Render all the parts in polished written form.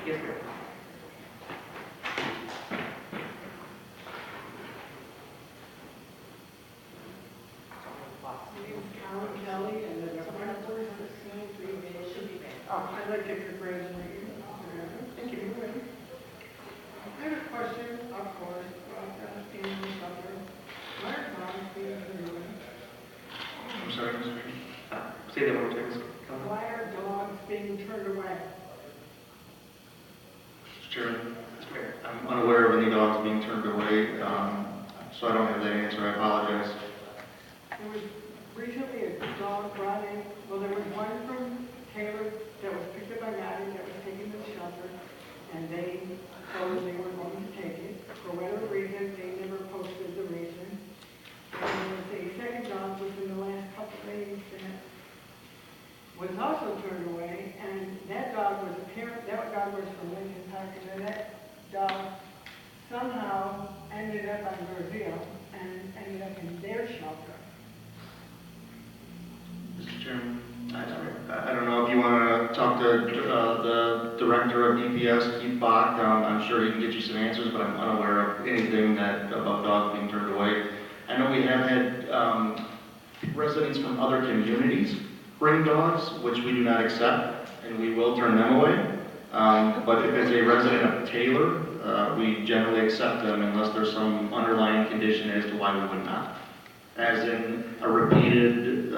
Yes, ma'am. My name is Colleen Kelly, and the number is 693. Should be back. I'd like to congratulate you. Thank you. I have a question, of course, about animal shelter. Why are dogs being turned away? I'm sorry, Mr. Reed. Say that one more time, Ms. Kelly. Why are dogs being turned away? Mr. Chairman, I'm unaware of any dogs being turned away, so I don't have that answer. I apologize. There was recently a dog brought in, well, there was one from Taylor that was picked up by Maddie that was taken to the shelter, and they told us they were going to take it. For whatever reason, they never posted the reason. And there was a second dog within the last couple of days that was also turned away, and that dog was from Lincoln Park, and then that dog somehow ended up on Grosse Ile and ended up in their shelter. Mr. Chairman, I don't know if you want to talk to the director of DPS, Keith Bach. I'm sure he can get you some answers, but I'm unaware of anything about dogs being turned away. I know we have had residents from other communities bring dogs, which we do not accept, and we will turn them away. But if it's a resident of Taylor, we generally accept them unless there's some underlying condition as to why we would not. As in a repeated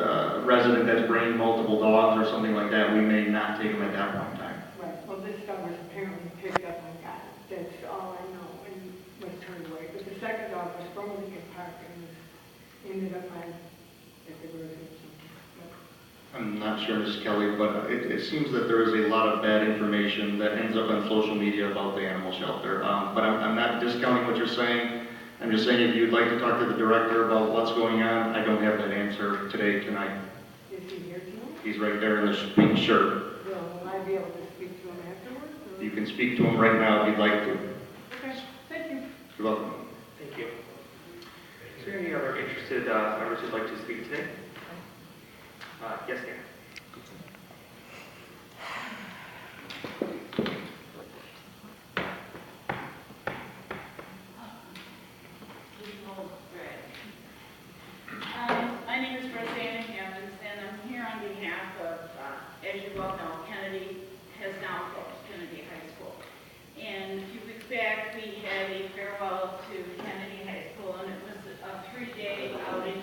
resident that's bringing multiple dogs or something like that, we may not take them at that point in time. Right, well, this dog was apparently picked up and got it. That's all I know, and was turned away. But the second dog was from Lincoln Park and ended up at the Grosse Ile. I'm not sure, Mrs. Kelly, but it seems that there is a lot of bad information that ends up on social media about the animal shelter. But I'm not discounting what you're saying. I'm just saying if you'd like to talk to the director about what's going on, I don't have that answer tonight. Is he here tonight? He's right there in the pink shirt. Will I be able to speak to him afterwards? Or? You can speak to him right now if you'd like to. Okay, thank you. You're welcome. Thank you. Is there any other interested members who'd like to speak today? Yes, ma'am. My name is Grosse Ile, and I'm here on behalf of, as you well know, Kennedy has now closed, Kennedy High School. And a few weeks back, we had a farewell to Kennedy High School, and it was a 3-day outing.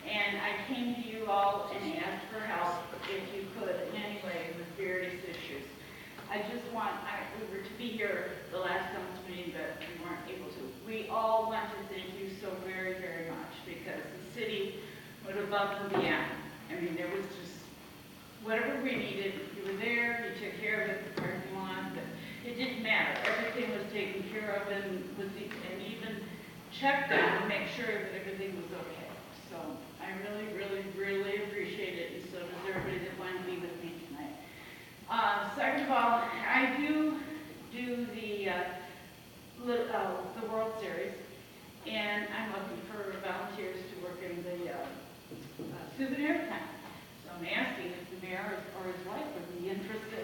And I came to you all and asked for help, if you could, in any way, with various issues. I just want, we were to be here the last council meeting, but we weren't able to. We all want to thank you so very, very much, because the city went above and beyond. I mean, there was just, whatever we needed, you were there, you took care of it, the parking lot, but it didn't matter. Everything was taken care of, and even checked on to make sure that everything was okay. So I really, really, really appreciate it, and so does everybody that wanted to be with me tonight. Second of all, I do the World Series, and I'm looking for volunteers to work in the souvenir tent. So I'm asking if the mayor or his wife would be interested.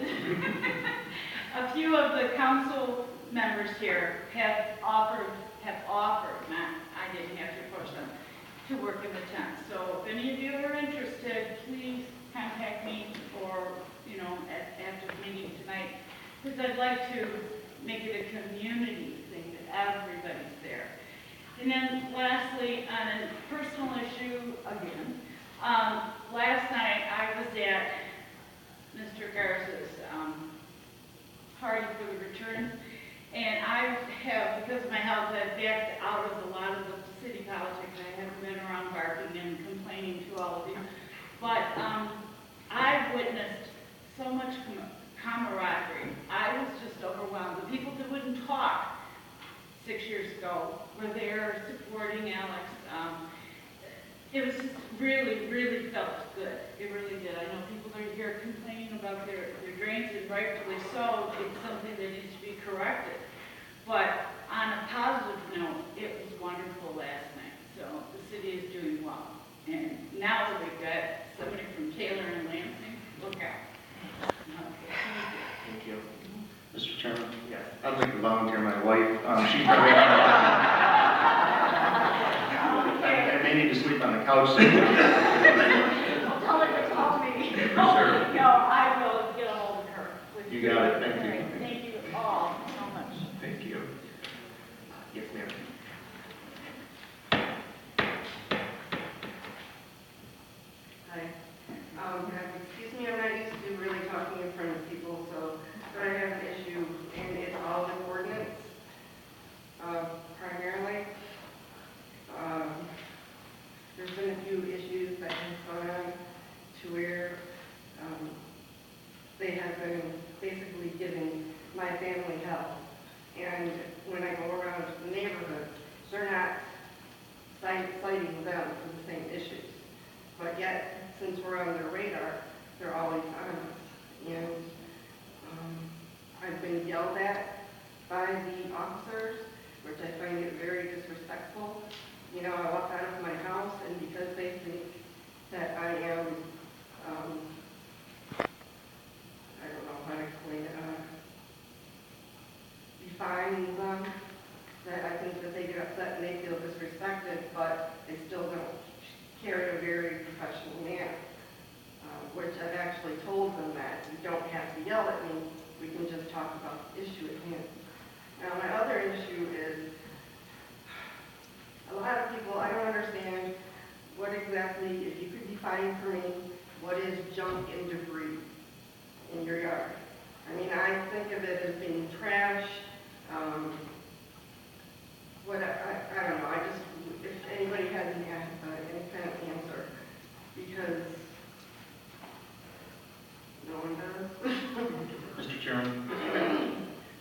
A few of the council members here have offered, not, I didn't have to push them, to work in the tent. So if any of you are interested, please contact me or, after the meeting tonight, because I'd like to make it a community thing that everybody's there. And then lastly, on a personal issue again, last night I was at Mr. Garza's party for the return, and I have, because of my health, I've backed out of a lot of the city politics. I haven't been around barking and complaining to all of you. But I've witnessed so much camaraderie. I was just overwhelmed. The people that wouldn't talk 6 years ago were there supporting Alex. It was just really, really felt good. It really did. I know people are here complaining about their drains, and rightfully so. It's something that needs to be corrected. But on a positive note, it was wonderful last night. So the city is doing well. And now that we've got somebody from Taylor and Lansing, look out. Okay, thank you. Thank you. Mr. Chairman. I'd like to volunteer my wife. She's probably I may need to sleep on the couch. Tell her to call me. Sure. No, I will get a hold of her. You got it. Thank you. All right, thank you all so much. Thank you. Yes, ma'am. Hi. Excuse me, I'm not used to really talking in front of people, so, but I have an issue, and it's all the ordinance, primarily. There's been a few issues that have gone on to where, they have been basically giving my family hell. And when I go around the neighborhood, they're not citing them for the same issues. But yet, since we're on their radar, they're always on us. And I've been yelled at by the officers, which I find it very disrespectful. You know, I walk out of my house, and because they think that I am, I don't know how to explain it, defying them, that I think that they get upset and they feel disrespected, but they still don't carry a very professional manner, which I've actually told them that you don't have to yell at me, we can just talk about the issue at hand. Now, my other issue is, a lot of people, I don't understand what exactly, if you could define for me, what is junk and debris in your yard? I mean, I think of it as being trash, I don't know, I just, if anybody has any kind of answer, because no one does. Mr. Chairman,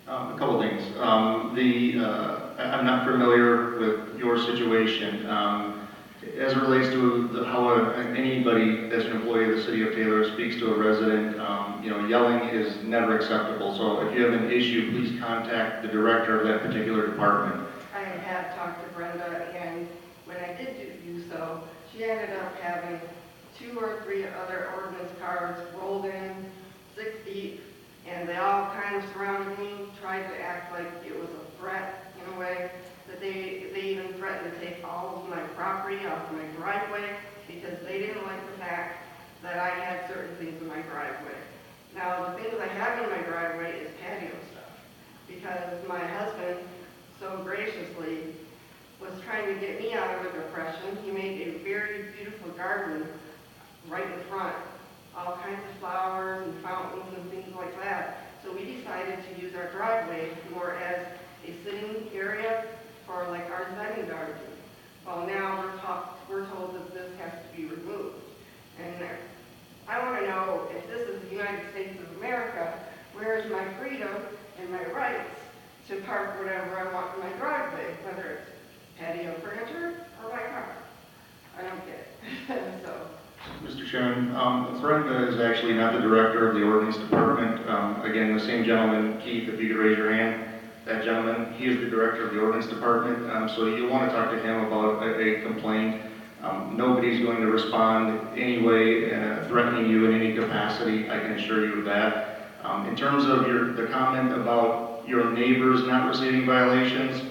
a couple things. I'm not familiar with your situation. As it relates to how anybody that's an employee of the city of Taylor speaks to a resident, yelling is never acceptable. So if you have an issue, please contact the director of that particular department. I have talked to Brenda, and when I did do so, she ended up having 2 or 3 other ordinance cars rolled in 6 deep, and they all kind of surrounded me, tried to act like it was a threat in a way, that they even threatened to take all of my property off my driveway because they didn't like the fact that I had certain things in my driveway. Now, the things I have in my driveway is patio stuff, because my husband so graciously was trying to get me out of a depression. He made a very beautiful garden right in front, all kinds of flowers and fountains and things like that. So we decided to use our driveway more as a sitting area for like our Zen garden. Well, now we're told that this has to be removed. And I want to know, if this is the United States of America, where is my freedom and my rights to park whatever I want in my driveway, whether it's patio furniture or my car? I don't get it. So. Mr. Chairman, Brenda is actually not the director of the ordinance department. Again, the same gentleman, Keith, if you could raise your hand, that gentleman, he is the director of the ordinance department. So you'll want to talk to him about a complaint. Nobody's going to respond anyway, threatening you in any capacity, I can assure you of that. In terms of the comment about your neighbors not receiving violations,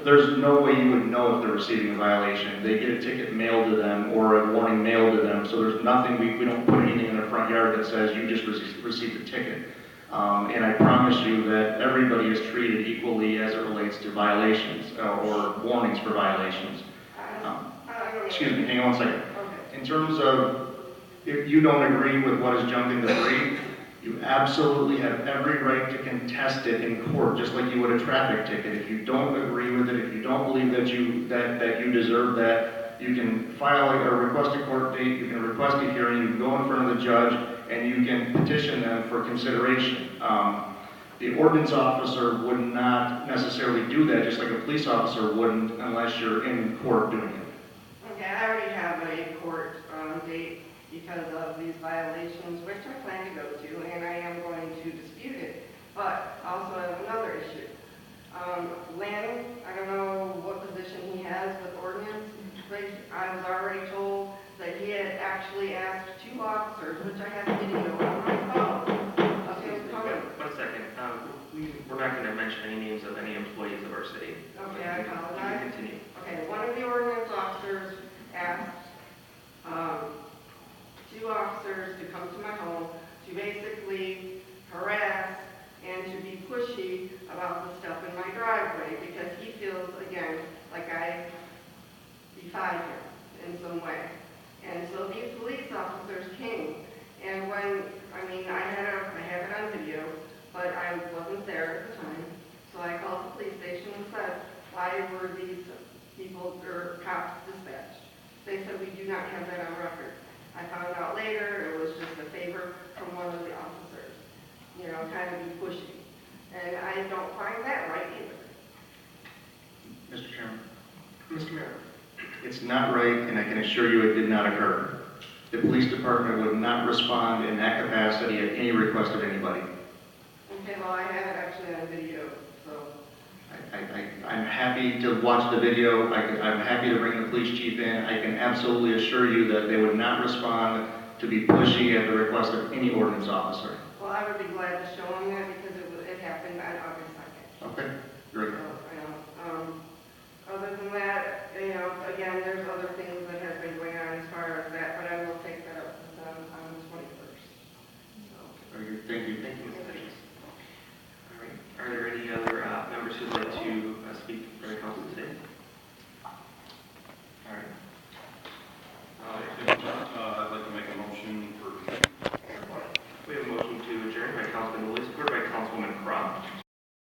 there's no way you would know if they're receiving a violation. They get a ticket mailed to them or a warning mailed to them, so there's nothing, we don't put anything in their front yard that says you just received a ticket. And I promise you that everybody is treated equally as it relates to violations or warnings for violations. Excuse me, hang on one second. Okay. In terms of, if you don't agree with what is junk and debris, you absolutely have every right to contest it in court, just like you would a traffic ticket. If you don't agree with it, if you don't believe that you deserve that, you can file a request a court date, you can request a hearing, you can go in front of the judge, and you can petition them for consideration. The ordinance officer would not necessarily do that, just like a police officer wouldn't, unless you're in court doing it. Okay, I already have a court date because of these violations, which I plan to go to, and I am going to dispute it. But also I have another issue. Lanning, I don't know what position he has with ordinance, but I was already told that he had actually asked 2 officers, which I have video on my phone, of him coming. One second. We're not going to mention any names of any employees of our city. Okay, I You can apologize. continue. Okay, one of the ordinance officers asked, two officers to come to my home to basically harass and to be pushy about the stuff in my driveway because he feels, again, like I defied him in some way. And so these police officers came, and when, I have it on video, but I wasn't there at the time, so I called the police station and said, why were these people, or cops dispatched? They said, we do not have that on record. I found out later it was just a favor from one of the officers, kind of be pushy. And I don't find that right either. Mr. Chairman, Mr. Mayor. it's not right, and I can assure you it did not occur. The police department would not respond in that capacity at any request of anybody. Okay, well, I have it actually on video, so. I'm happy to watch the video. I'm happy to bring the police chief in. I can absolutely assure you that they would not respond to be pushy at the request of any ordinance officer. Well, I would be glad to show them that because it happened on August 2nd. Okay, great. So, other than that, again, there's other things that have been